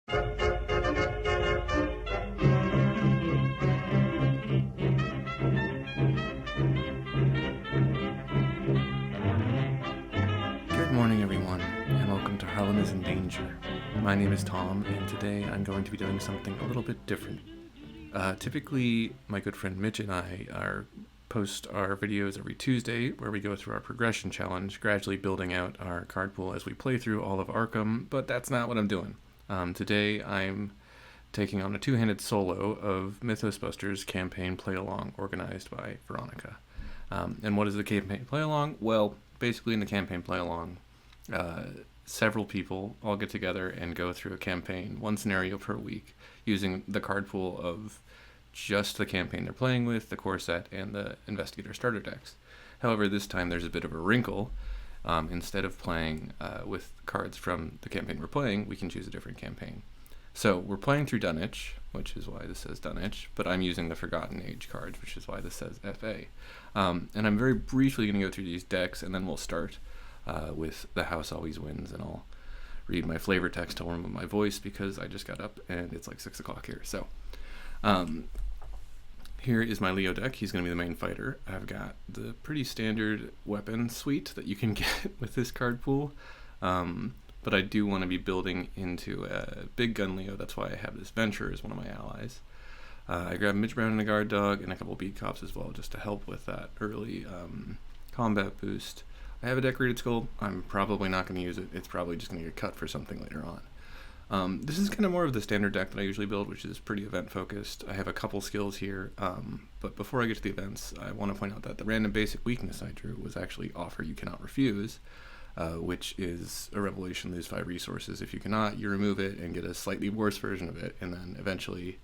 Good morning, everyone, and welcome to Harlem is in Danger. My name is Tom, and today I'm going to be doing something a little bit different. Typically, my good friend Mitch and I post our videos every Tuesday, where we go through our progression challenge, gradually building out our card pool as we play through all of Arkham, but that's not what I'm doing. Today, I'm taking on a two-handed solo of Mythos Busters Campaign Play-Along, organized by Veronica. And what is the Campaign Play-Along? Well, basically in the Campaign Play-Along, several people all get together and go through a campaign, one scenario per week, using the card pool of just the campaign they're playing with, the core set, and the Investigator starter decks. However, this time there's a bit of a wrinkle. Instead of playing with cards from the campaign we're playing, we can choose a different campaign. So we're playing through Dunwich, which is why this says Dunwich, but I'm using the Forgotten Age cards, which is why this says FA. And I'm very briefly going to go through these decks, and then we'll start with The House Always Wins, and I'll read my flavor text to warm up my voice because I just got up and it's like 6 o'clock here. So here is my Leo deck. He's going to be the main fighter. I've got the pretty standard weapon suite that you can get with this card pool. But I do want to be building into a big gun Leo. That's why I have this Venture as one of my allies. I grabbed Mitch Brown and a guard dog and a couple beat cops as well, just to help with that early combat boost. I have a decorated skull. I'm probably not going to use it. It's probably just going to get cut for something later on. This is kind of more of the standard deck that I usually build, which is pretty event focused. I have a couple skills here, but before I get to the events, I want to point out that the random basic weakness I drew was actually Offer You Cannot Refuse. Which is a revelation, lose 5 resources. If you cannot, you remove it and get a slightly worse version of it, and then eventually,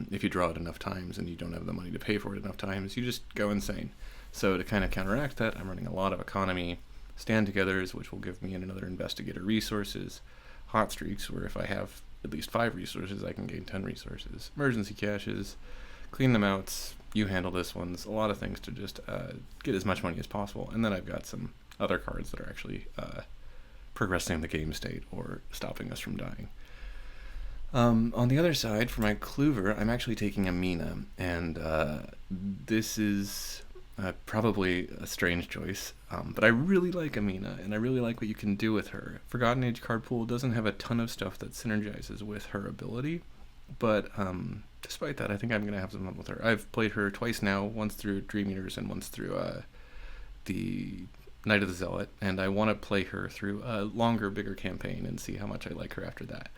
if you draw it enough times and you don't have the money to pay for it enough times, you just go insane. So to kind of counteract that, I'm running a lot of economy, stand-togethers, which will give me another investigator resources, hot streaks, where if I have at least 5 resources, I can gain 10 resources, emergency caches, clean them out, you handle this ones, a lot of things to just get as much money as possible, and then I've got some other cards that are actually progressing the game state or stopping us from dying. On the other side, for my Kluver, I'm actually taking Amina, and this is probably a strange choice, but I really like Amina, and I really like what you can do with her. Forgotten Age card pool doesn't have a ton of stuff that synergizes with her ability, but despite that, I think I'm going to have some fun with her. I've played her twice now, once through Dream Eaters and once through the Knight of the Zealot, and I want to play her through a longer, bigger campaign and see how much I like her after that.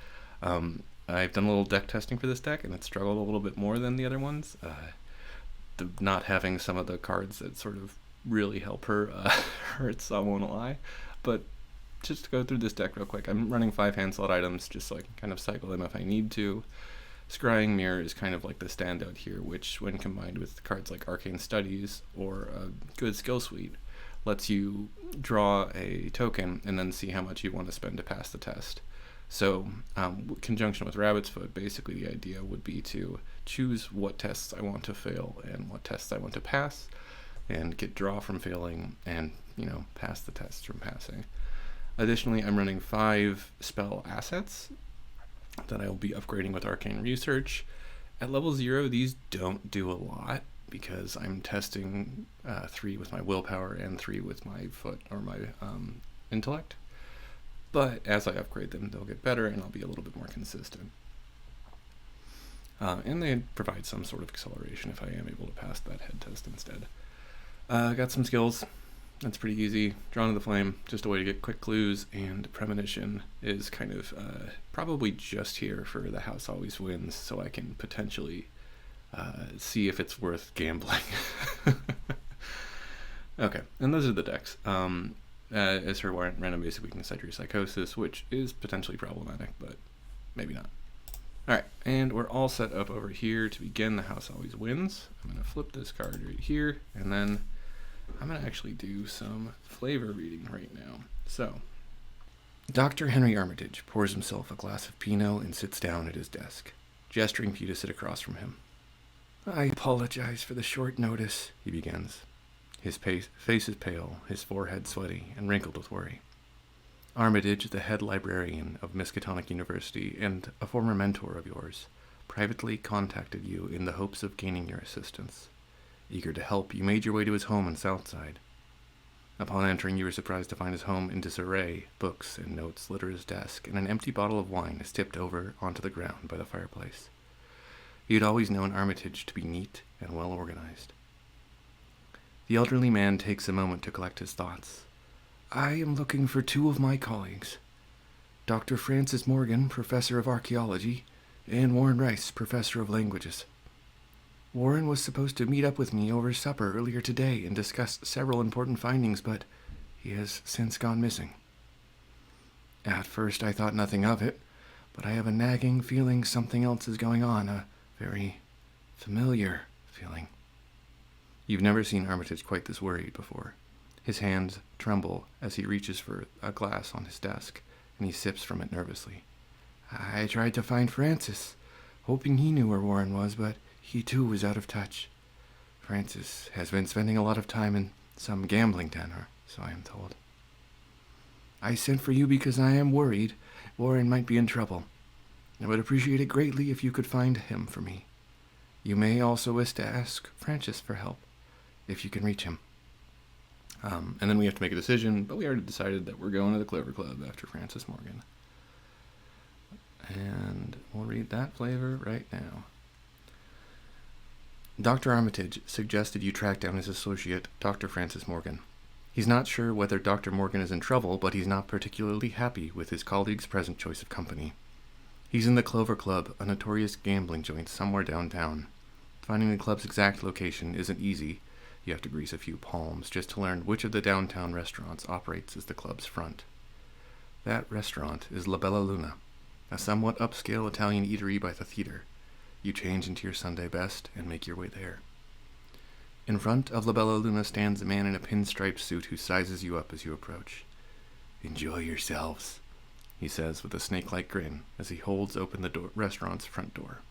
I've done a little deck testing for this deck, and it's struggled a little bit more than the other ones. Not having some of the cards that sort of really help her hurts, I won't lie. But just to go through this deck real quick, I'm running 5 hand slot items just so I can kind of cycle them if I need to. Scrying Mirror is kind of like the standout here, which when combined with cards like Arcane Studies or a good skill suite, lets you draw a token and then see how much you want to spend to pass the test. So, conjunction with Rabbit's Foot, basically the idea would be to choose what tests I want to fail and what tests I want to pass, and get draw from failing and, pass the tests from passing. Additionally, I'm running 5 spell assets that I will be upgrading with Arcane Research. At level 0, these don't do a lot, because I'm testing 3 with my willpower and 3 with my foot or my intellect. But as I upgrade them, they'll get better and I'll be a little bit more consistent. And they provide some sort of acceleration if I am able to pass that head test instead. Got some skills. That's pretty easy. Drawn to the Flame, just a way to get quick clues, and Premonition is kind of probably just here for The House Always Wins, so I can potentially see if it's worth gambling. Okay, and those are the decks. As her random basic weakness, I drew Psychosis, which is potentially problematic, but maybe not. Alright, and we're all set up over here to begin The House Always Wins. I'm going to flip this card right here, and then I'm going to actually do some flavor reading right now. So, Dr. Henry Armitage pours himself a glass of Pinot and sits down at his desk, gesturing for you to sit across from him. I apologize for the short notice, he begins. His face is pale, his forehead sweaty and wrinkled with worry. Armitage, the head librarian of Miskatonic University and a former mentor of yours, privately contacted you in the hopes of gaining your assistance. Eager to help, you made your way to his home in Southside. Upon entering, you were surprised to find his home in disarray. Books and notes litter his desk, and an empty bottle of wine is tipped over onto the ground by the fireplace. He had always known Armitage to be neat and well organized. The elderly man takes a moment to collect his thoughts. I am looking for two of my colleagues, Dr. Francis Morgan, Professor of Archaeology, and Warren Rice, Professor of Languages. Warren was supposed to meet up with me over supper earlier today and discuss several important findings, but he has since gone missing. At first I thought nothing of it, but I have a nagging feeling something else is going on, a very familiar feeling. You've never seen Armitage quite this worried before. His hands tremble as he reaches for a glass on his desk, and he sips from it nervously. I tried to find Francis, hoping he knew where Warren was, but he too was out of touch. Francis has been spending a lot of time in some gambling den, or so I am told. I sent for you because I am worried Warren might be in trouble. I would appreciate it greatly if you could find him for me. You may also wish to ask Francis for help, if you can reach him. And then we have to make a decision, but we already decided that we're going to the Clover Club after Francis Morgan. And we'll read that flavor right now. Dr. Armitage suggested you track down his associate, Dr. Francis Morgan. He's not sure whether Dr. Morgan is in trouble, but he's not particularly happy with his colleague's present choice of company. He's in the Clover Club, a notorious gambling joint somewhere downtown. Finding the club's exact location isn't easy. You have to grease a few palms just to learn which of the downtown restaurants operates as the club's front. That restaurant is La Bella Luna, a somewhat upscale Italian eatery by the theater. You change into your Sunday best and make your way there. In front of La Bella Luna stands a man in a pinstripe suit who sizes you up as you approach. Enjoy yourselves, he says with a snake-like grin as he holds open the restaurant's front door.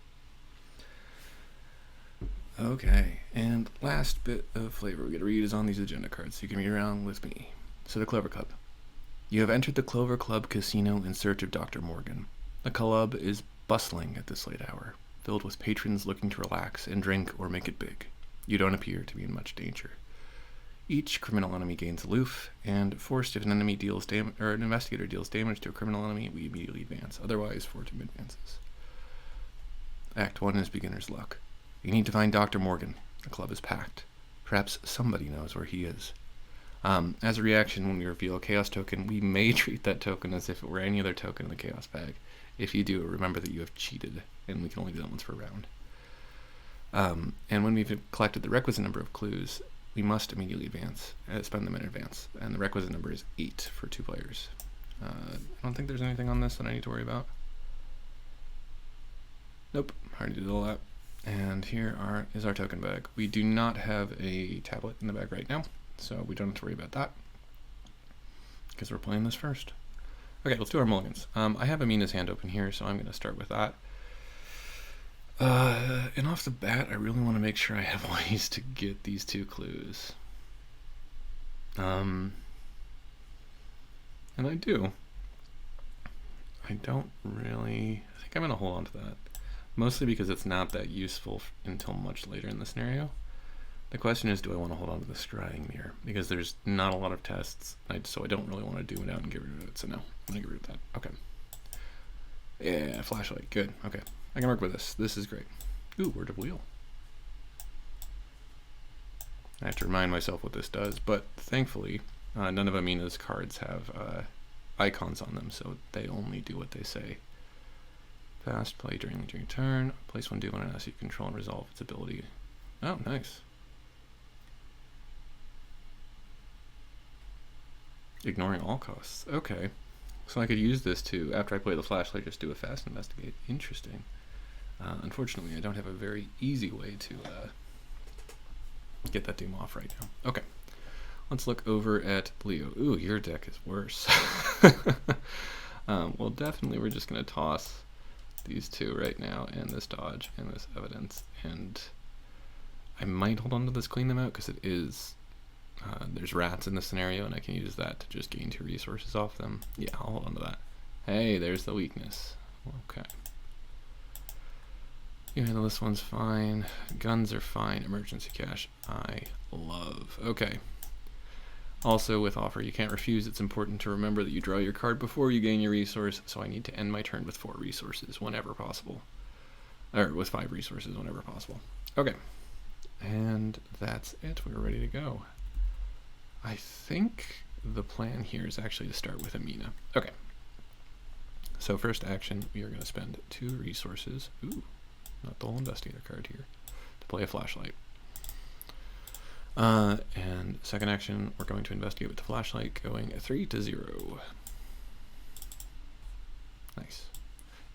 Okay, and last bit of flavor we get to read is on these agenda cards, so you can read around with me. So the Clover Club. You have entered the Clover Club Casino in search of Dr. Morgan. The club is bustling at this late hour, filled with patrons looking to relax and drink or make it big. You don't appear to be in much danger. Each criminal enemy gains aloof, and forced if an enemy deals an investigator deals damage to a criminal enemy, we immediately advance. Otherwise, fortune advances. Act 1 is beginner's luck. You need to find Dr. Morgan. The club is packed. Perhaps somebody knows where he is. As a reaction, when we reveal a Chaos token, we may treat that token as if it were any other token in the Chaos bag. If you do, remember that you have cheated, and we can only do that once per round. And when we've collected the requisite number of clues, we must immediately spend them in advance. And the requisite number is 8 for 2 players. I don't think there's anything on this that I need to worry about. Nope, already did all that. And here is our token bag. We do not have a tablet in the bag right now, so we don't have to worry about that, because we're playing this first. Okay, let's do our mulligans. I have Amina's hand open here, so I'm going to start with that. And off the bat, I really want to make sure I have ways to get these 2 clues. And I do. I don't really... I think I'm going to hold on to that. Mostly because it's not that useful until much later in the scenario. The question is, do I want to hold on to the scrying mirror? Because there's not a lot of tests, so I don't really want to doom it out and get rid of it. So no, I'm going to get rid of that. Okay. Yeah, flashlight. Good. Okay. I can work with this. This is great. Ooh, word of wheel. I have to remind myself what this does, but thankfully, none of Amina's cards have icons on them, so they only do what they say. Fast play during your turn. Place one demon as you control and resolve its ability. Oh, nice. Ignoring all costs. Okay. So I could use this to, after I play the flashlight, just do a fast investigate. Interesting. Unfortunately, I don't have a very easy way to get that doom off right now. Okay. Let's look over at Leo. Ooh, your deck is worse. Well, definitely we're just going to toss these 2 right now, and this dodge, and this evidence, and I might hold on to this, clean them out, because it is There's rats in this scenario, and I can use that to just gain 2 resources off them. Yeah, I'll hold on to that. Hey, there's the weakness. Okay. You handle this one's fine. Guns are fine. Emergency cash, I love. Okay. Also, with offer, you can't refuse. It's important to remember that you draw your card before you gain your resource, so I need to end my turn with 4 resources whenever possible. Or with 5 resources whenever possible. Okay. And that's it. We're ready to go. I think the plan here is actually to start with Amina. Okay. So first action, we are going to spend 2 resources. Ooh, not the whole investigator card here. To play a flashlight. And second action, we're going to investigate with the flashlight, going 3 to 0. Nice.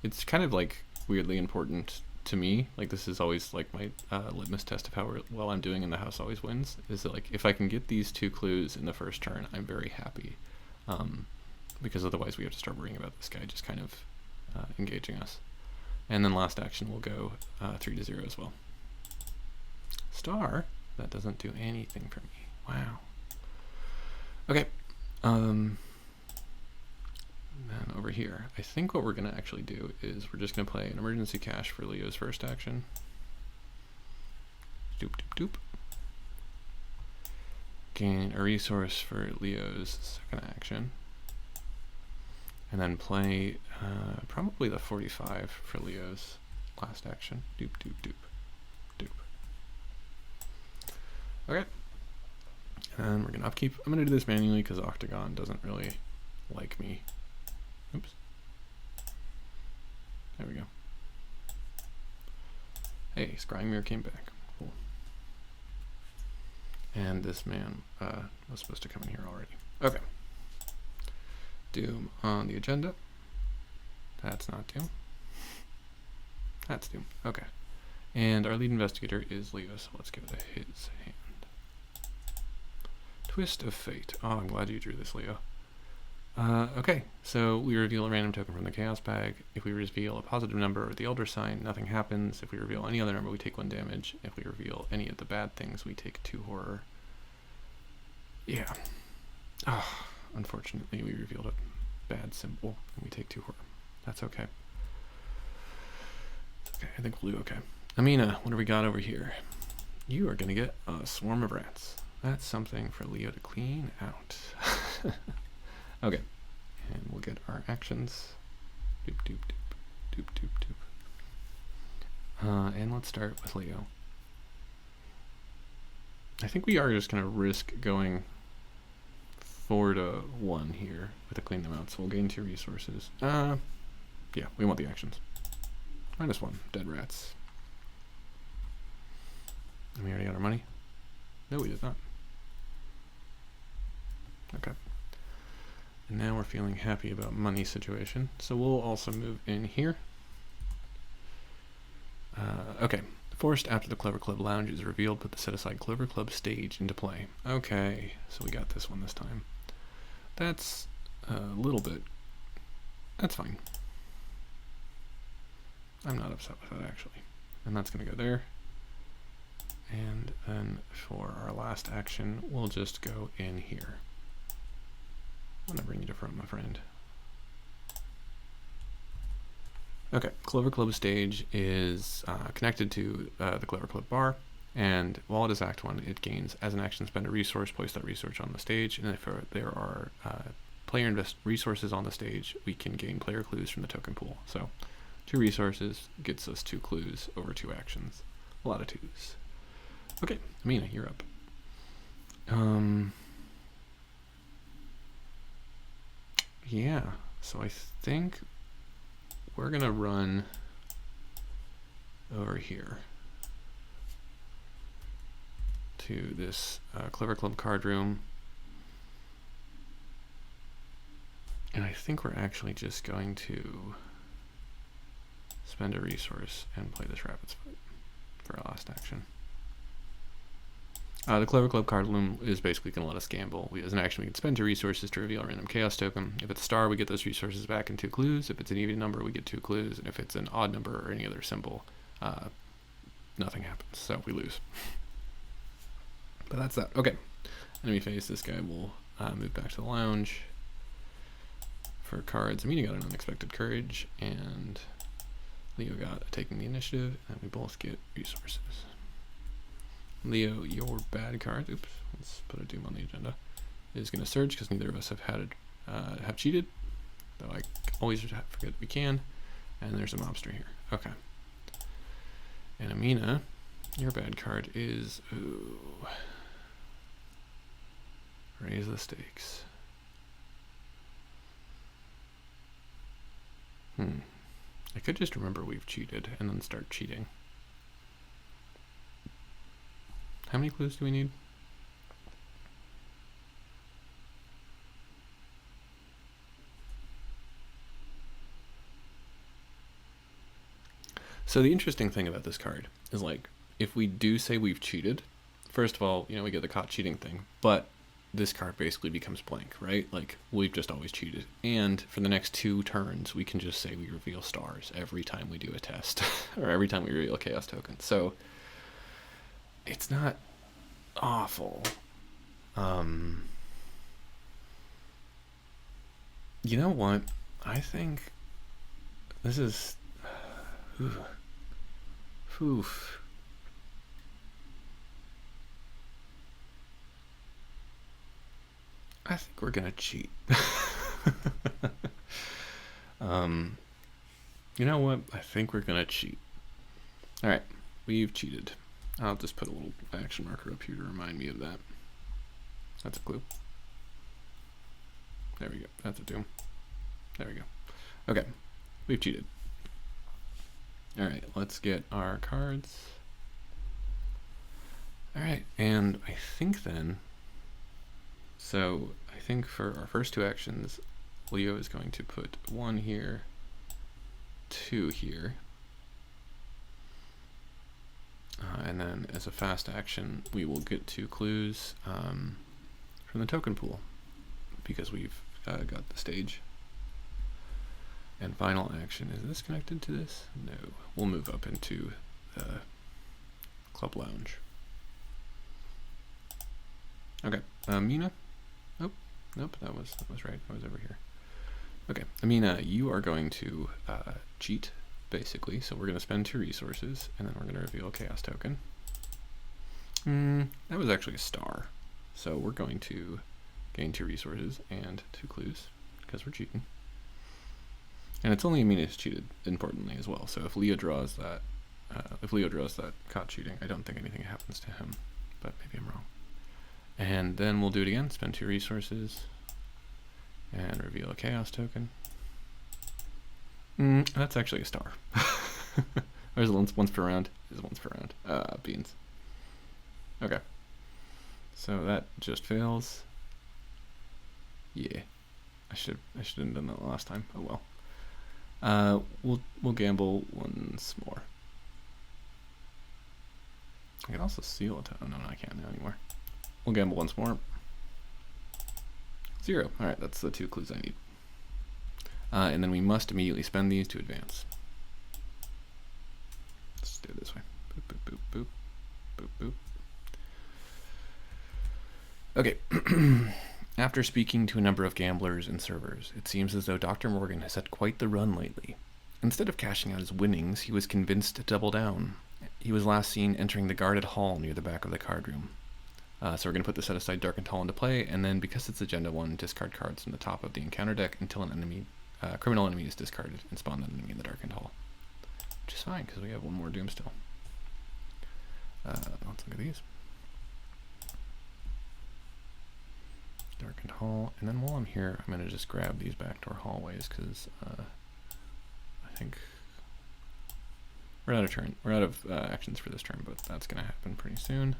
It's kind of like weirdly important to me. Like this is always like my litmus test of how well I'm doing in the house always wins. Is that like if I can get these 2 clues in the first turn, I'm very happy. Because otherwise we have to start worrying about this guy just kind of engaging us. And then last action will go 3 to 0 as well. Star. That doesn't do anything for me. Wow. Okay. Then over here, I think what we're going to actually do is we're just going to play an emergency cash for Leo's first action. Doop, doop, doop. Gain a resource for Leo's second action. And then play probably the 45 for Leo's last action. Doop, doop, doop. Okay, and we're going to upkeep. I'm going to do this manually because Octagon doesn't really like me. Oops. There we go. Hey, Scrying Mirror came back. Cool. And this man was supposed to come in here already. Okay. Doom on the agenda. That's not Doom. That's Doom. Okay. And our lead investigator is Leo, so let's go to his hand. Twist of Fate. Oh, I'm glad you drew this, Leo. Okay, so we reveal a random token from the Chaos Bag. If we reveal a positive number or the Elder Sign, nothing happens. If we reveal any other number, we take 1 damage. If we reveal any of the bad things, we take 2 horror. Yeah. Oh, unfortunately, we revealed a bad symbol, and we take 2 horror. That's okay. Okay, I think we'll do okay. Amina, what do we got over here? You are going to get a swarm of rats. That's something for Leo to clean out. Okay, and we'll get our actions. Doop, doop, doop, doop, doop, doop. And let's start with Leo. I think we are just going to risk going 4 to 1 here with a clean them out, so we'll gain 2 resources. Yeah, we want the actions. -1, dead rats. And we already got our money? No, we did not. Okay. And now we're feeling happy about money situation. So we'll also move in here. Okay. Forced after the Clover Club Lounge is revealed, put the set-aside Clover Club stage into play. Okay, so we got this one this time. That's a little bit... That's fine. I'm not upset with that, actually. And that's going to go there. And then for our last action, we'll just go in here. I'm going to bring you to front, my friend. Okay, Clover Club stage is connected to the Clover Club bar, and while it is Act 1, it gains, as an action, spend a resource, place that resource on the stage, and if there are player resources on the stage, we can gain player clues from the token pool. So 2 resources gets us 2 clues over 2 actions. A lot of 2s. Okay, Amina, you're up. Yeah, so I think we're gonna run over here to this Clover Club card room. And I think we're actually just going to spend a resource and play this Rapid Spot for our last action. The Clover Club card room is basically going to let us gamble. As an action, we can spend 2 resources to reveal a random chaos token. If it's a star, we get those resources back in 2 clues. If it's an even number, we get 2 clues. And if it's an odd number or any other symbol, nothing happens. So we lose. But that's that. Okay. Enemy phase, this guy will move back to the lounge. For cards, Amina got an unexpected courage, and Leo got taking the initiative, and we both get resources. Leo, your bad card, oops, let's put a doom on the agenda, is going to surge because neither of us have cheated, though I always forget that we can. And there's a mobster here. Okay. And Amina, your bad card is, ooh, raise the stakes. I could just remember we've cheated and then start cheating. How many clues do we need? So the interesting thing about this card is, like, if we do say we've cheated, first of all, we get the caught cheating thing, but this card basically becomes blank, right? Like, we've just always cheated. And for the next 2 turns, we can just say we reveal stars every time we do a test, or every time we reveal a chaos token. So it's not awful. You know what? I think this is... Oof. I think we're gonna cheat. You know what? I think we're gonna cheat. Alright, we've cheated. I'll just put a little action marker up here to remind me of that. That's a clue. There we go. That's a doom. There we go. Okay, we've cheated. Alright, let's get our cards. Alright, and I think then, so I think for our first 2 actions, Leo is going to put 1 here, 2 here. And then as a fast action, we will get 2 clues from the token pool, because we've got the stage. And final action, is this connected to this? No. We'll move up into the club lounge. Okay, Amina. Oh, nope, that was right. I was over here. Okay, Amina, you are going to cheat, basically. So we're going to spend 2 resources, and then we're going to reveal a chaos token. That was actually a star. So we're going to gain 2 resources and 2 clues, because we're cheating. And it's only Amina who's cheated, importantly, as well. So if Leo draws that caught cheating, I don't think anything happens to him, but maybe I'm wrong. And then we'll do it again, spend 2 resources, and reveal a chaos token. That's actually a star. There's once per round. There's once per round. Beans. Okay. So that just fails. Yeah. I should have done that last time. Oh well. We'll gamble once more. I can also seal it. Oh no, I can't now anymore. We'll gamble once more. 0. All right, that's the 2 clues I need. And then we must immediately spend these to advance. Let's do it this way. Boop, boop, boop, boop, boop, boop. Okay. After speaking to a number of gamblers and servers, it seems as though Dr. Morgan has had quite the run lately. Instead of cashing out his winnings, he was convinced to double down. He was last seen entering the guarded hall near the back of the card room. So we're going to put the set-aside Darkened Hall into play, and then because it's Agenda 1, discard cards from the top of the encounter deck until an criminal enemy is discarded, and spawn that enemy in the Darkened Hall. Which is fine, because we have 1 more Doom still. Let's look at these. Darkened Hall, and then while I'm here, I'm going to just grab these backdoor hallways, because I think we're out of turn. We're out of actions for this turn, but that's going to happen pretty soon.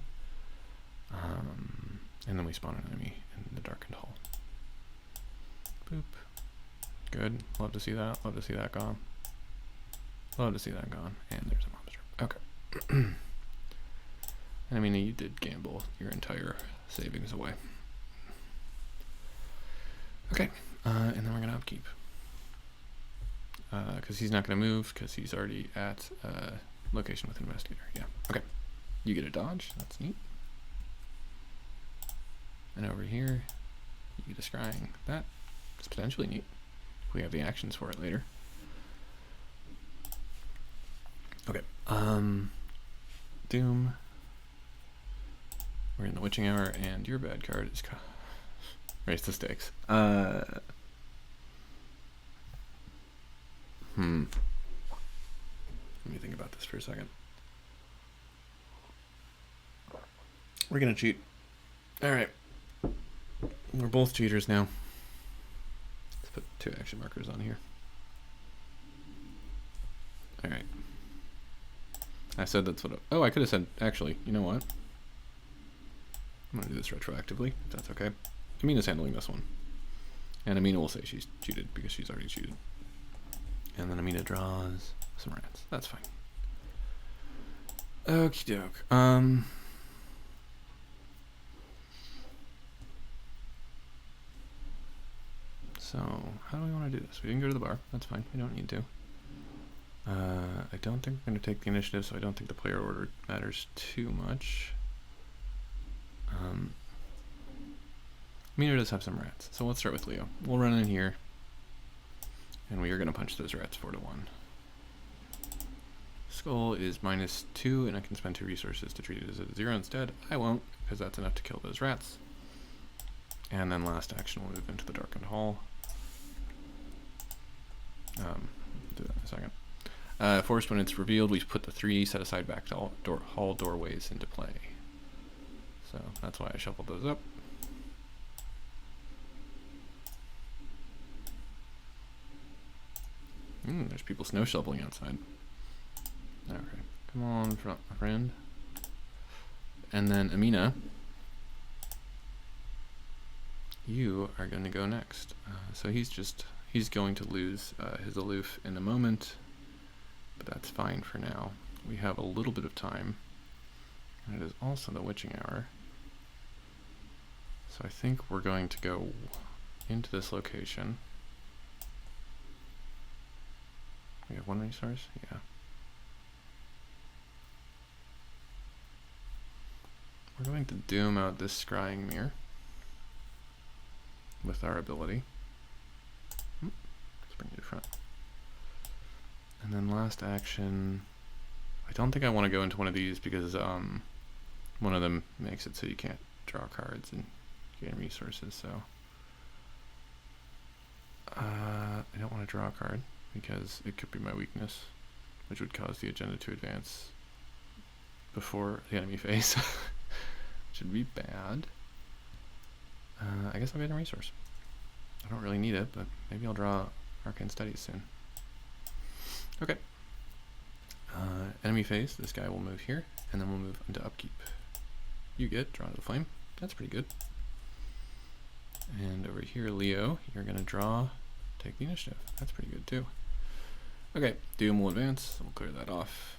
And then we spawn an enemy in the Darkened Hall. Boop. Good. Love to see that. Love to see that gone. Love to see that gone. And there's a monster. Okay. And I mean, you did gamble your entire savings away. Okay. And then we're going to upkeep. Because he's not going to move, because he's already at location with Investigator. Yeah. Okay. You get a dodge. That's neat. And over here, you get a scrying. That is potentially neat. We have the actions for it later. Okay. Doom. We're in the witching hour, and your bad card is raise the stakes. Let me think about this for a second. We're gonna cheat. All right. We're both cheaters now. Let's put 2 action markers on here. All right. I said that's what. Oh, I could have said. Actually, you know what? I'm gonna do this retroactively, if that's okay. Amina's handling this one, and Amina will say she's cheated because she's already cheated. And then Amina draws some rats. That's fine. Okie doke. So, how do we want to do this? We didn't go to the bar. That's fine. We don't need to. I don't think we're going to take the initiative, so I don't think the player order matters too much. Amina does have some rats, so let's start with Leo. We'll run in here, and we are going to punch those rats 4-1. Skull is -2, and I can spend 2 resources to treat it as a 0 instead. I won't, because that's enough to kill those rats. And then last action, we'll move into the darkened hall. Do that in a second. Forced, when it's revealed, we put the 3 set-aside back to hall doorways into play. So that's why I shuffled those up. There's people snow shoveling outside. Okay, come on, friend. And then Amina, you are going to go next. So he's going to lose his aloof in a moment, but that's fine for now. We have a little bit of time, and it is also the witching hour. So I think we're going to go into this location. We have 1 resource? Yeah. We're going to doom out this scrying mirror with our ability. Let's bring you to front. And then last action, I don't think I want to go into one of these because one of them makes it so you can't draw cards and gain resources, so I don't want to draw a card because it could be my weakness, which would cause the agenda to advance before the enemy phase. Which would be bad. I guess I'll get a resource. I don't really need it, but maybe I'll draw Arcane Studies soon. Okay. Enemy phase, this guy will move here, and then we'll move into upkeep. You get Draw to the Flame. That's pretty good. And over here, Leo, you're going to draw, take the initiative. That's pretty good too. Okay, Doom will advance. We'll clear that off.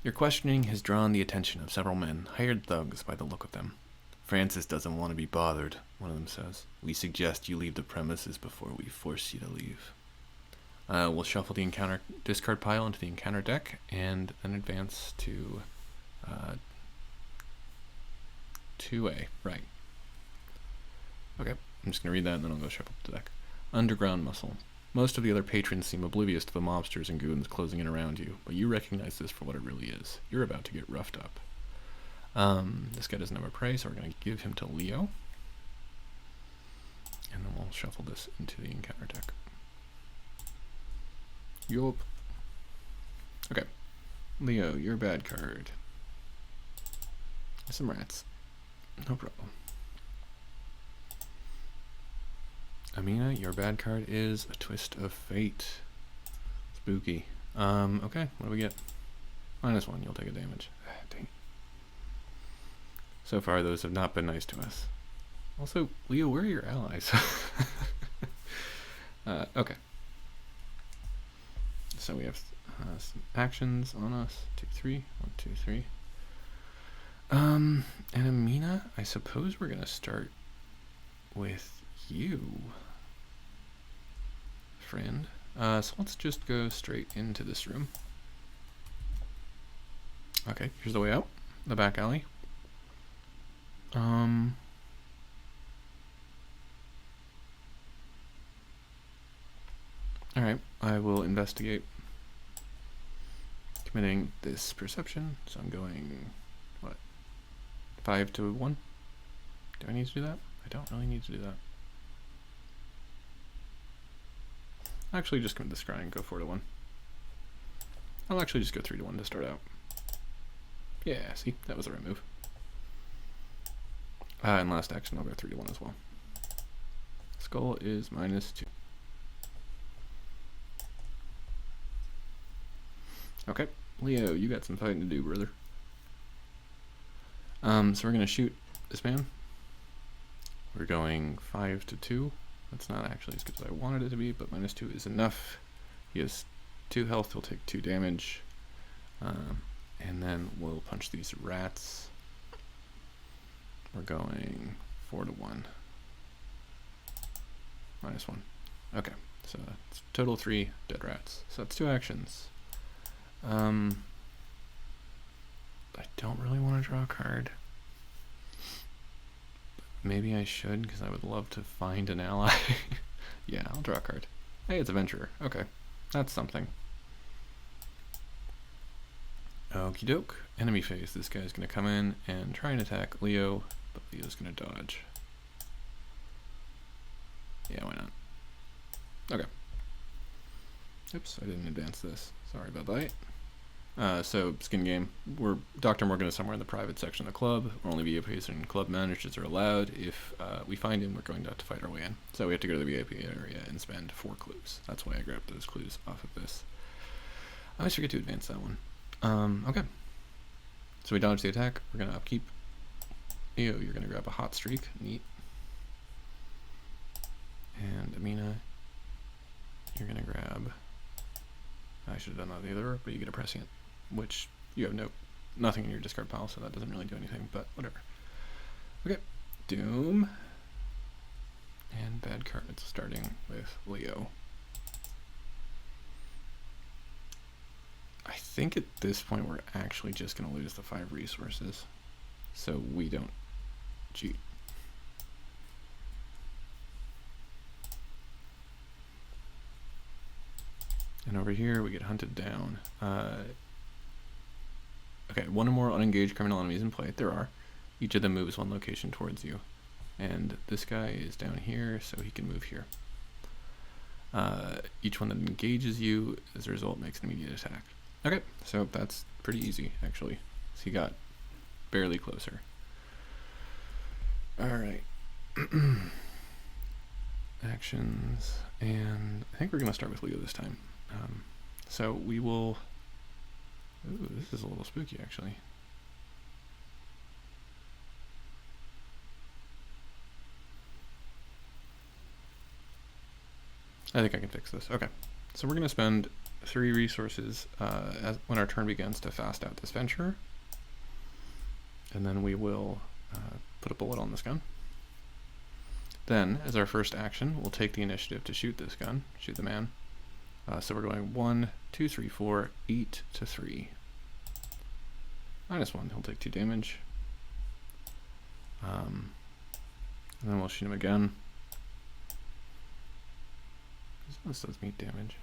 Your questioning has drawn the attention of several men, hired thugs by the look of them. Francis doesn't want to be bothered, one of them says. We suggest you leave the premises before we force you to leave. We'll shuffle the encounter discard pile into the encounter deck and then advance to 2A. Right. Okay, I'm just going to read that and then I'll go shuffle the deck. Underground Muscle. Most of the other patrons seem oblivious to the mobsters and goons closing in around you, but you recognize this for what it really is. You're about to get roughed up. This guy doesn't have a prey, so we're going to give him to Leo. And then we'll shuffle this into the encounter deck. Yup. Okay. Leo, your bad card. Some rats. No problem. Amina, your bad card is a Twist of Fate. Spooky. Okay, what do we get? -1, you'll take a damage. Dang. So far, those have not been nice to us. Also, Leo, where are your allies? Okay. So we have some actions on us. 2, 3. 1, 2, 3. And Amina, I suppose we're gonna start with you, friend. So let's just go straight into this room. Okay, here's the way out, the back alley. Alright, I will investigate committing this perception. So I'm going, what, 5 to 1? Do I need to do that? I don't really need to do that. I'll actually just commit the scrying and go 4 to 1. I'll actually just go 3 to 1 to start out. Yeah, see, that was the right move. And last action, I'll go 3 to 1 as well. Skull is -2. Okay, Leo, you got some fighting to do, brother. So we're gonna shoot this man. We're going 5 to 2. That's not actually as good as I wanted it to be, but -2 is enough. He has 2 health, he'll take 2 damage. And then we'll punch these rats. We're going 4 to 1. -1. Okay, so it's total 3 dead rats. So that's 2 actions. I don't really want to draw a card. Maybe I should, because I would love to find an ally. Yeah, I'll draw a card. Hey, it's Adventurer. Okay, that's something. Okie doke. Enemy phase. This guy's going to come in and try and attack Leo, but Leo's going to dodge. Yeah, why not? Okay. Oops, I didn't advance this. Sorry about that. So, skin game. We're Dr. Morgan is somewhere in the private section of the club. Only VIPs and club managers are allowed. If we find him, we're going to have to fight our way in. So we have to go to the VIP area and spend 4 clues. That's why I grabbed those clues off of this. I always forget to advance that one. Okay. So we dodge the attack. We're going to upkeep. Leo, you're going to grab a hot streak. Neat. And Amina, you're going to grab... I should have done that the other, but you get a prescient, which you have nothing in your discard pile, so that doesn't really do anything, but whatever. Okay, Doom. And bad cards, starting with Leo. I think at this point we're actually just going to lose the 5 resources, so we don't cheat. And over here we get hunted down. Okay, 1 or more unengaged criminal enemies in play. There are. Each of them moves 1 location towards you. And this guy is down here, so he can move here. Each one that engages you, as a result, makes an immediate attack. Okay, so that's pretty easy, actually. So he got barely closer. Alright. Actions. And I think we're going to start with Leo this time. So we will... Ooh, this is a little spooky, actually. I think I can fix this. Okay. So we're going to spend 3 resources when our turn begins to fast out this venture. And then we will put a bullet on this gun. Then, as our first action, we'll take the initiative to shoot this gun, shoot the man. So we're going 1, 2, 3, 4, 8 to 3. -1, he'll take 2 damage. And then we'll shoot him again. This does meat damage.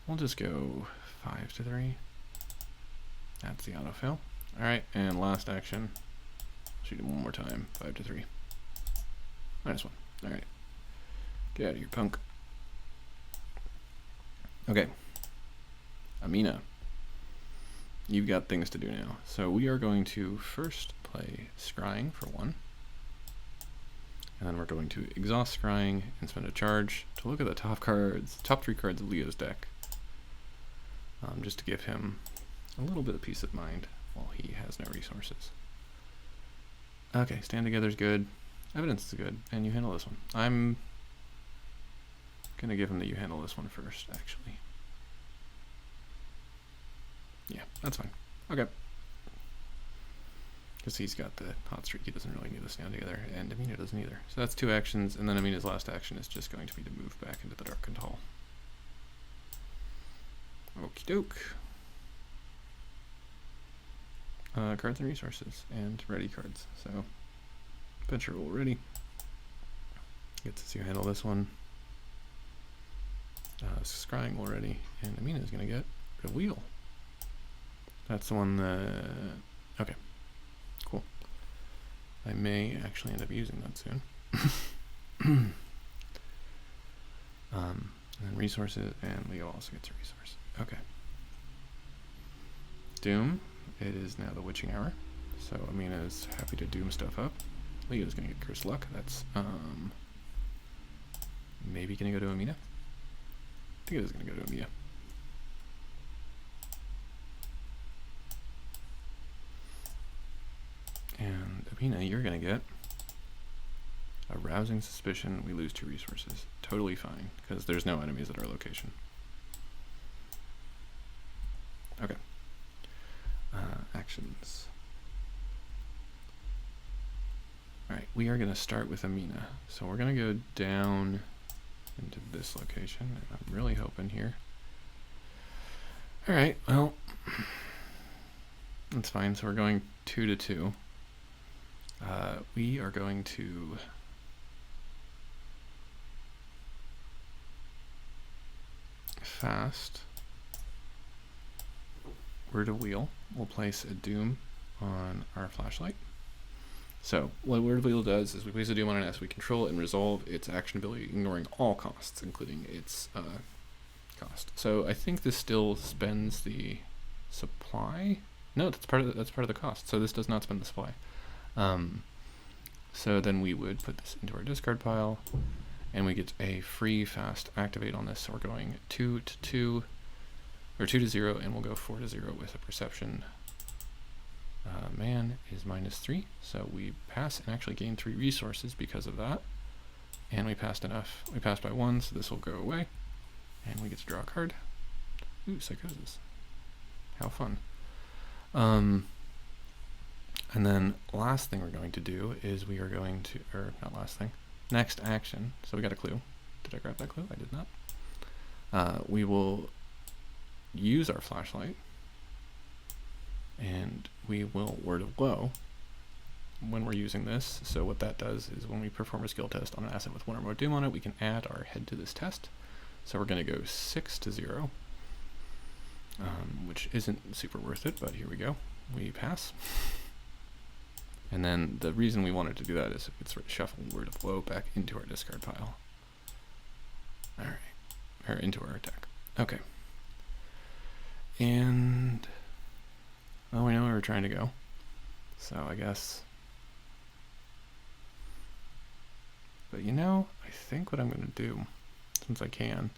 We'll just go 5 to 3. That's the autofill. Alright, and last action. Shoot him 1 more time. 5 to 3. -1. Alright. Get out of here, punk. Okay. Amina. You've got things to do now. So we are going to first play Scrying for 1. And then we're going to exhaust Scrying and spend a charge to look at the top 3 cards of Leo's deck. Just to give him a little bit of peace of mind while he has no resources. Okay, Stand Together is good. Evidence is good. And you handle this one. I'm gonna give him the you handle this one first, actually. Yeah, that's fine. Okay. Because he's got the hot streak, he doesn't really need to Stand Together, and Amina doesn't either. So that's 2 actions, and then Amina's last action is just going to be to move back into the Darkened Hall. Okie doke. cards and resources and ready cards. So adventure rule ready. Get to see you handle this one. Scrying already, and Amina is going to get a wheel. That's the one that... Okay, cool. I may actually end up using that soon. And then resources, and Leo also gets a resource. Okay. Doom. It is now the witching hour, so Amina is happy to doom stuff up. Leo's going to get cursed luck. That's maybe going to go to Amina. I think it is going to go to Amina. And Amina, you're going to get arousing suspicion. We lose 2 resources. Totally fine, because there's no enemies at our location. Okay. Actions. Alright, we are going to start with Amina. So we're going to go down into this location, and I'm really hoping here. Alright, well, that's fine. So we're going 2 to 2. We are going to fast. Word of wheel. We'll place a doom on our flashlight. So what Word of Wheel does is we place a doom on an S. We control and resolve its action ability, ignoring all costs, including its cost. So I think this still spends the supply. No, that's part of the cost. So this does not spend the supply. So then we would put this into our discard pile, and we get a free fast activate on this. So we're going 2 to 2, or 2 to 0, and we'll go 4 to 0 with a perception. Man is -3, so we pass and actually gain 3 resources because of that. And we passed enough. We passed by 1, so this will go away. And we get to draw a card. Ooh, Psychosis. How fun. And then last thing we're going to do is we are going to, or not last thing, next action. So we got a clue. Did I grab that clue? I did not. We will use our flashlight, and we will Word of Woe when we're using this. So what that does is when we perform a skill test on an asset with 1 or more doom on it, we can add our head to this test. So we're going to go 6 to 0, which isn't super worth it, but here we go. We pass. And then the reason we wanted to do that is it could sort of shuffle Word of Woe back into our discard pile. Alright. Or into our attack. Okay. And well, we know where we're trying to go. So I guess. But you know, I think what I'm going to do, since I can,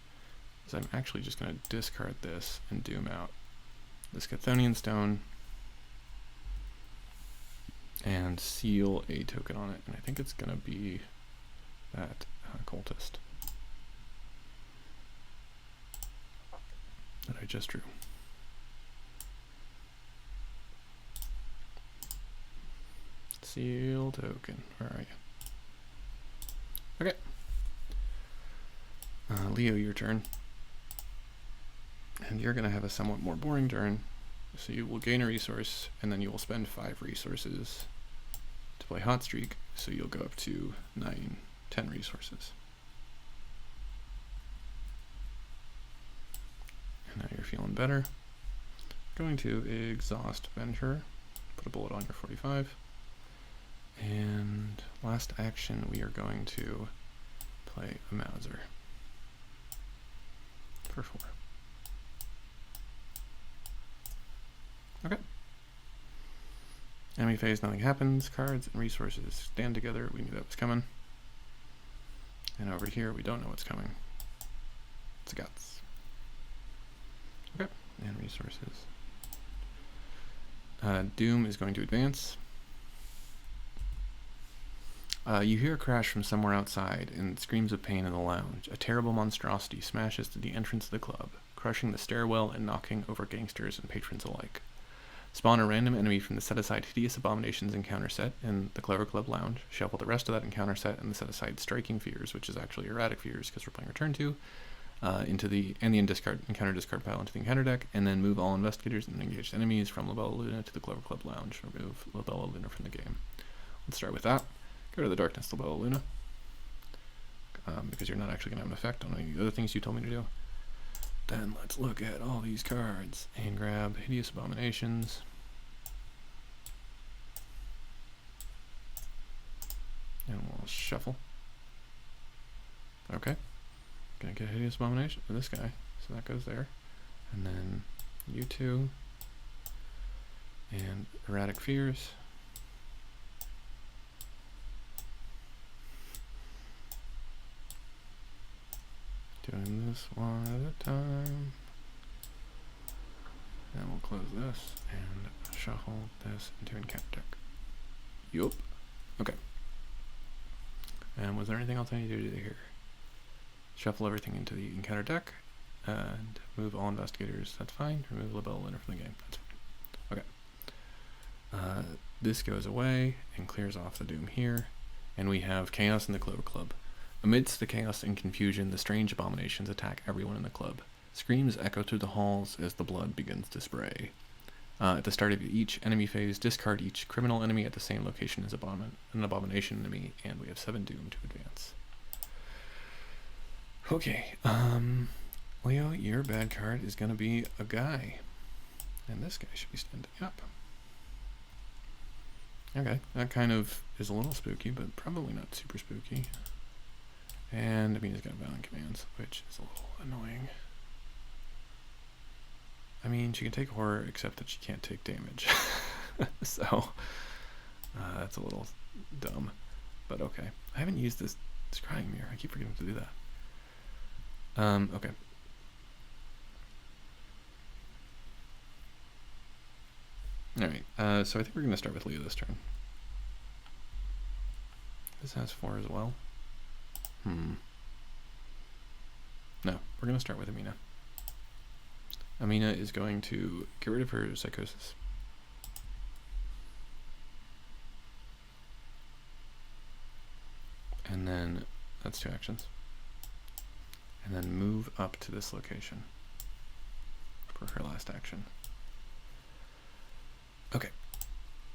is I'm actually just going to discard this and doom out this Chthonian Stone and seal a token on it. And I think it's going to be that cultist that I just drew. Seal token. Where are you? Okay. Leo, your turn. And you're going to have a somewhat more boring turn. So you will gain a resource, and then you will spend 5 resources to play Hot Streak. So you'll go up to 9, 10 resources. And now you're feeling better. Going to exhaust Venture. Put a bullet on your 45. And last action, we are going to play a Mauser for 4. Okay. Enemy phase, nothing happens. Cards and resources stand together. We knew that was coming. And over here, we don't know what's coming. It's guts. Okay. And resources. Doom is going to advance. You hear a crash from somewhere outside and screams of pain in the lounge. A terrible monstrosity smashes to the entrance of the club, crushing the stairwell and knocking over gangsters and patrons alike. Spawn a random enemy from the set-aside Hideous Abominations encounter set in the Clever Club Lounge. Shuffle the rest of that encounter set in the set-aside Striking Fears, which is actually Erratic Fears because we're playing Return to. into the encounter discard pile into the encounter deck, and then move all investigators and engaged enemies from Labella Luna to the Clover Club Lounge. Remove Labella Luna from the game. Let's start with that. Go to the Darkness Labella Luna, because you're not actually going to have an effect on any of the other things you told me to do. Then let's look at all these cards and grab Hideous Abominations. And we'll shuffle. Okay. Gonna get Hideous Abomination for this guy. So that goes there. And then you two. And Erratic Fears. Doing this one at a time. And we'll close this and shuffle this into encounter deck. Yup. Okay. And was there anything else I need to do here? Shuffle everything into the encounter deck and move all investigators. That's fine. Remove Labella Luna from the game. That's fine. Okay. This goes away and clears off the Doom here. And we have Chaos in the Clover Club. Amidst the chaos and confusion, the strange abominations attack everyone in the club. Screams echo through the halls as the blood begins to spray. At the start of each enemy phase, discard each criminal enemy at the same location as an abomination enemy, and we have 7 Doom to advance. Okay, Leo, your bad card is going to be a guy. And this guy should be standing up. Okay, that kind of is a little spooky, but probably not super spooky. And Amina's got Violent Commands, which is a little annoying. I mean, she can take horror, except that she can't take damage. So, that's a little dumb. But okay. I haven't used this Scrying Mirror. I keep forgetting to do that. Okay. Alright, so I think we're going to start with Leo this turn. This has 4 as well. No, we're going to start with Amina. Amina is going to get rid of her Psychosis. And then, that's 2 actions. And then move up to this location for her last action. Okay.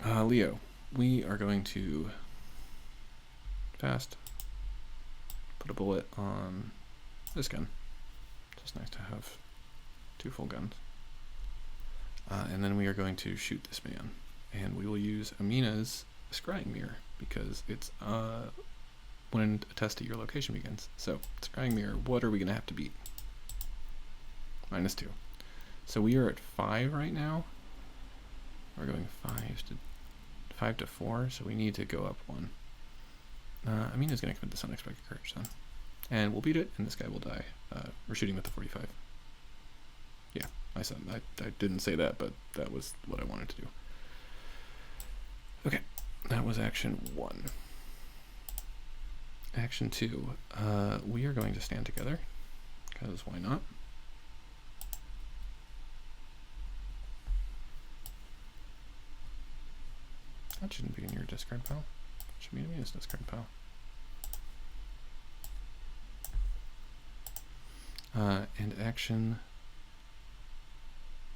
Leo, we are going to fast put a bullet on this gun. Just nice to have 2 full guns. And then we are going to shoot this man. And we will use Amina's Scrying Mirror because it's when a test at your location begins. So, Scrying Mirror, what are we going to have to beat? -2. So we are at 5 right now. We're going 5 to 4, so we need to go up 1. Amina's going to commit this Unexpected Courage then. And we'll beat it, and this guy will die. We're shooting with the 45. Yeah, I said I didn't say that, but that was what I wanted to do. Okay, that was action 1. Action 2, we are going to stand together, because why not? That shouldn't be in your discard pile. It should be in Amina's discard pile. And action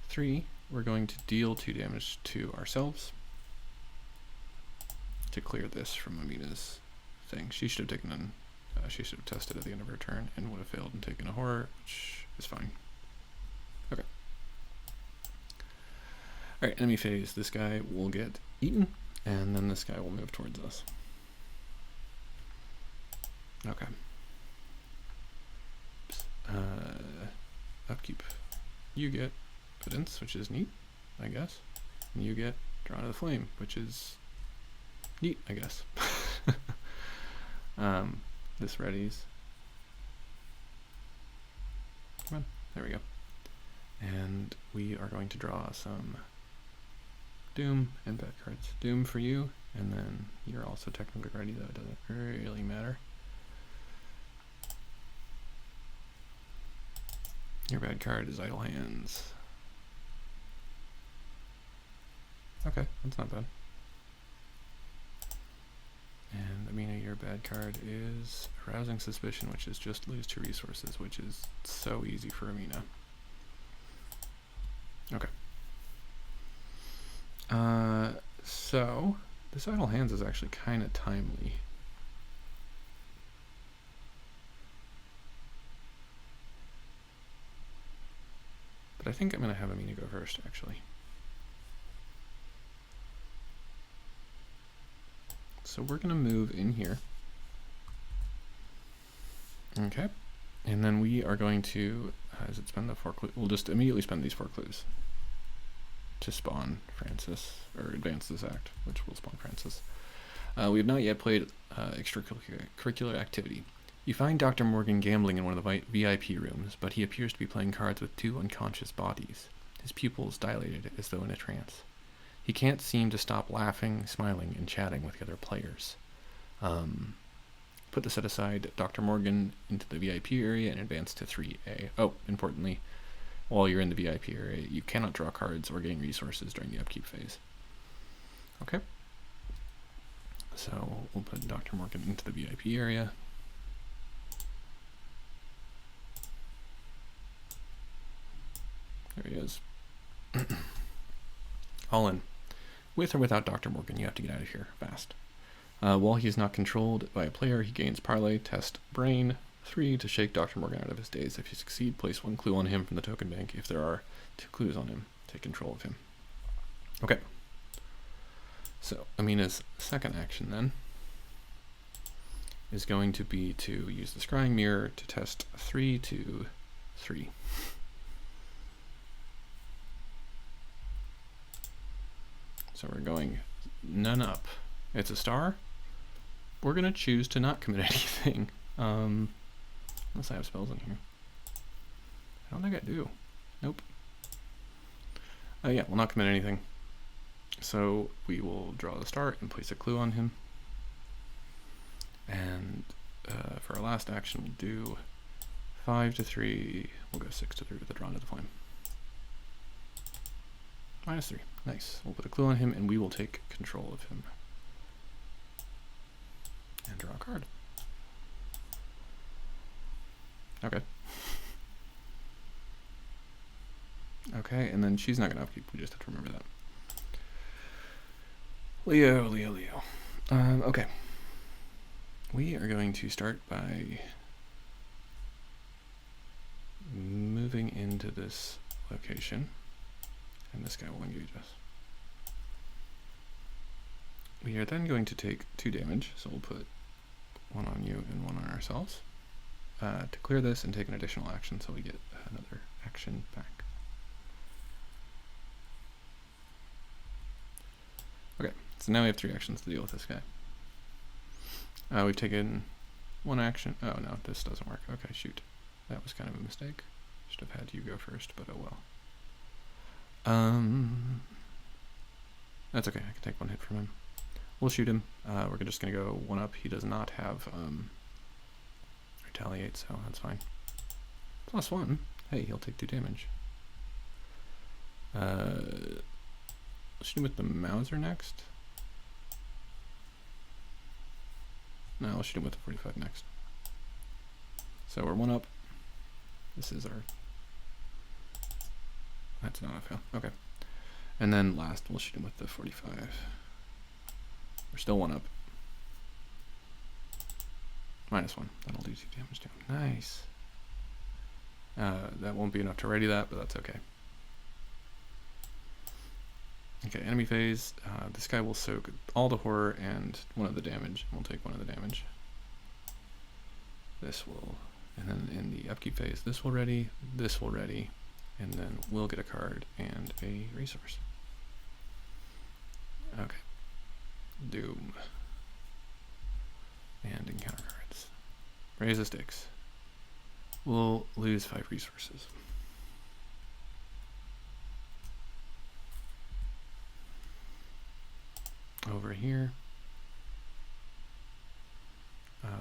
3, we're going to deal 2 damage to ourselves to clear this from Amina's thing. She should have taken she should have tested at the end of her turn and would have failed and taken a horror, which is fine. Okay. Alright, enemy phase. This guy will get eaten, and then this guy will move towards us. Okay. Upkeep. You get Evidence, which is neat, I guess. And you get Drawn to the Flame, which is neat, I guess. This readies. Come on, there we go. And we are going to draw some Doom and bad cards. Doom for you, and then you're also technically ready, though it doesn't really matter. Your bad card is Idle Hands. Okay, that's not bad. And Amina, Your bad card is Arousing Suspicion, which is just lose 2 resources, which is so easy for Amina. Okay. So this Idle Hands is actually kind of timely. But I think I'm going to have Amina go first, actually. So we're going to move in here. Okay. And then we are going to, does it spend the 4 clues? We'll just immediately spend these 4 clues to spawn Francis, or advance this act, which will spawn Francis. We have not yet played extracurricular activity. You find Dr. Morgan gambling in one of the VIP rooms, but he appears to be playing cards with 2 unconscious bodies, his pupils dilated as though in a trance. He can't seem to stop laughing, smiling, and chatting with the other players. Put the set aside Dr. Morgan into the VIP area and advance to 3A. Oh, importantly, while you're in the VIP area, you cannot draw cards or gain resources during the upkeep phase. Okay. So we'll put Dr. Morgan into the VIP area. There he is. All in. With or without Dr. Morgan, you have to get out of here fast. While he is not controlled by a player, he gains Parlay, Test, Brain, 3 to shake Dr. Morgan out of his daze. If you succeed, place 1 clue on him from the token bank. If there are 2 clues on him, take control of him. Okay. So, Amina's second action then is going to be to use the Scrying Mirror to test 3 to 3. So we're going none up. It's a star. We're going to choose to not commit anything. Unless I have spells in here. I don't think I do. Nope. Yeah, we'll not commit anything. So we will draw the star and place a clue on him. And for our last action, we'll do 5 to 3. We'll go 6 to 3 with the Drawn to the Flame. -3. Nice. We'll put a clue on him, and we will take control of him. And draw a card. Okay. Okay, and then she's not going to upkeep. We just have to remember that. Leo. Okay. We are going to start by moving into this location. And this guy will engage us. We are then going to take 2 damage, so we'll put 1 on you and 1 on ourselves to clear this and take an additional action so we get another action back. Okay, so now we have 3 actions to deal with this guy. We've taken 1 action. Oh no, this doesn't work. Okay, shoot. That was kind of a mistake. Should have had you go first, but oh well. That's okay, I can take 1 hit from him. We'll shoot him. We're just going to go 1 up. He does not have retaliate, so that's fine. +1. Hey, he'll take 2 damage. Shoot him with the Mauser next. No, I'll shoot him with the 45 next. So we're 1 up. This is our... That's not a fail. Okay. And then last, we'll shoot him with the 45. We're still 1 up. -1. That'll do 2 damage to him. Nice. That won't be enough to ready that, but that's okay. Okay, enemy phase. This guy will soak all the horror and 1 of the damage. We'll take 1 of the damage. This will... And then in the upkeep phase, this will ready, this will ready. And then we'll get a card and a resource. Okay. Doom. And encounter cards. Raise the stakes. We'll lose 5 resources. Over here,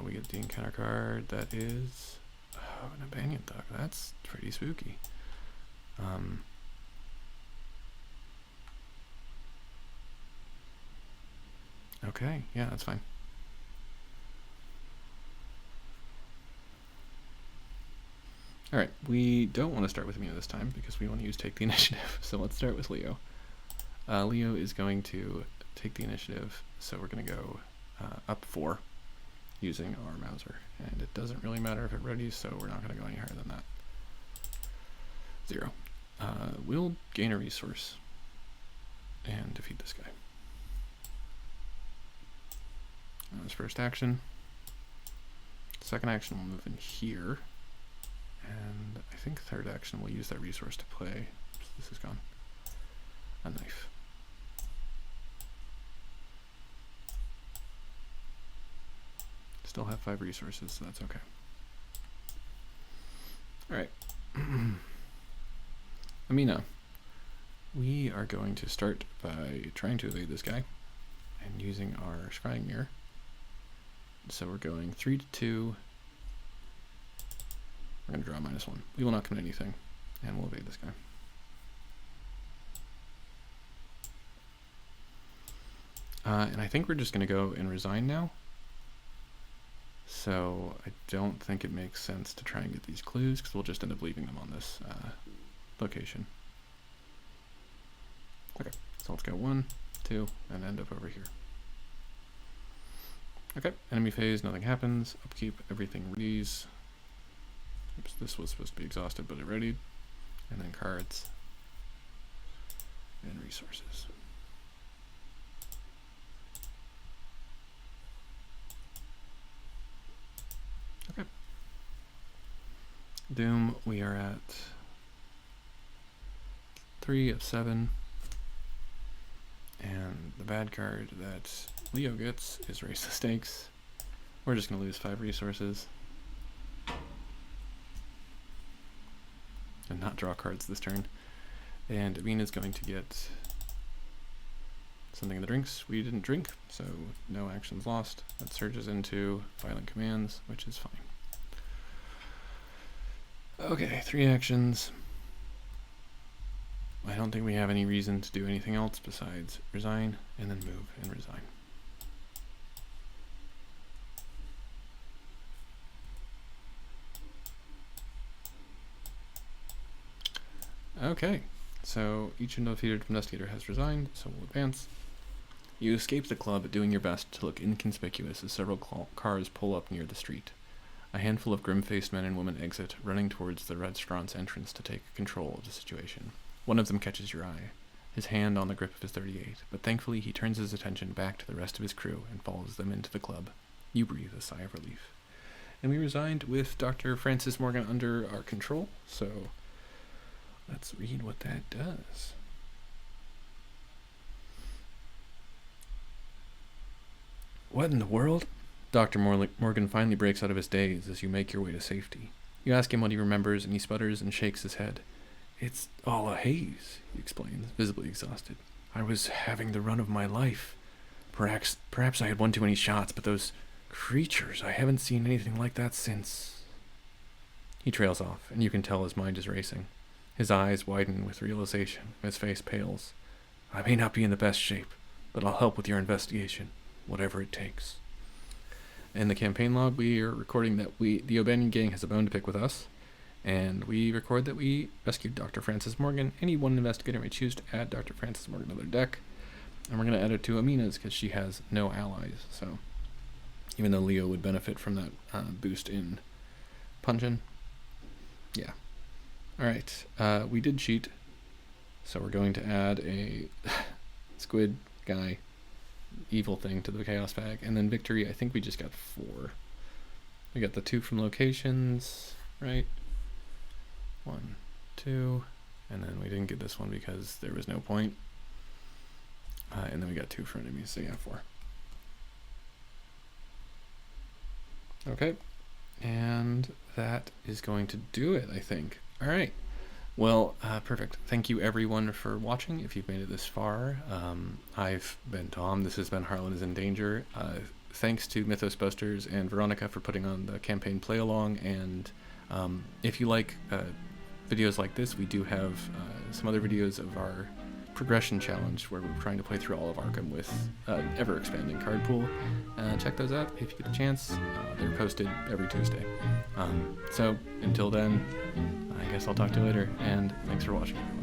we get the encounter card that is an Abanian Thug. That's pretty spooky. Okay, yeah, that's fine. Alright, we don't want to start with Amina this time because we want to use take the initiative. So let's start with Leo. Leo is going to take the initiative, so we're going to go up 4 using our Mauser. And it doesn't really matter if it readies, so we're not going to go any higher than that. 0. We'll gain a resource and defeat this guy. That was first action. Second action, we'll move in here. And I think third action, we'll use that resource to play. This is gone. A knife. Still have 5 resources, so that's okay. Alright. Amina. We are going to start by trying to evade this guy and using our scrying mirror. So we're going 3 to 2. We're going to draw -1. We will not commit anything, and we'll evade this guy. And I think we're just going to go and resign now. So I don't think it makes sense to try and get these clues, because we'll just end up leaving them on this location. Okay, so let's go 1, 2, and end up over here. Okay, enemy phase, nothing happens. Upkeep, everything readies. Oops, this was supposed to be exhausted, but it readied. And then cards and resources. Okay. Doom, we are at 3 of 7. And the bad card that Leo gets is Raise the Stakes. We're just going to lose 5 resources. And not draw cards this turn. And Amina's going to get something in the drinks. We didn't drink, so no actions lost. That surges into violent commands, which is fine. Okay, 3 actions. I don't think we have any reason to do anything else besides resign, and then move and resign. Okay, so each undefeated investigator has resigned, so we'll advance. You escape the club, doing your best to look inconspicuous as several cars pull up near the street. A handful of grim-faced men and women exit, running towards the restaurant's entrance to take control of the situation. One of them catches your eye, his hand on the grip of his .38, but thankfully he turns his attention back to the rest of his crew and follows them into the club. You breathe a sigh of relief. And we resigned with Dr. Francis Morgan under our control, so let's read what that does. What in the world? Dr. Morgan finally breaks out of his daze as you make your way to safety. You ask him what he remembers, and he sputters and shakes his head. It's all a haze, he explains, visibly exhausted. I was having the run of my life. Perhaps I had one too many shots, but those creatures, I haven't seen anything like that since. He trails off, and you can tell his mind is racing. His eyes widen with realization, his face pales. I may not be in the best shape, but I'll help with your investigation, whatever it takes. In the campaign log, we are recording that the O'Banion gang has a bone to pick with us, and we record that we rescued Dr. Francis Morgan. Any one investigator may choose to add Dr. Francis Morgan to their deck, and we're going to add it to Amina's because she has no allies, so even though Leo would benefit from that boost in Punjin. Yeah. Alright, we did cheat, so we're going to add a squid guy evil thing to the chaos bag, and then victory, I think we just got 4. We got the 2 from locations, right? 1, 2, and then we didn't get this one because there was no point. And then we got 2 for enemies, so yeah, 4. Okay, and that is going to do it, I think. All right. Well, perfect. Thank you everyone for watching. If you've made it this far, I've been Tom. This has been Harlan is in Danger. Thanks to Mythos Boasters and Veronica for putting on the campaign play-along. And if you like videos like this, we do have some other videos of our progression challenge where we're trying to play through all of Arkham with an ever-expanding card pool. Check those out if you get a chance. They're posted every Tuesday. So until then, I guess I'll talk to you later, and thanks for watching, everyone.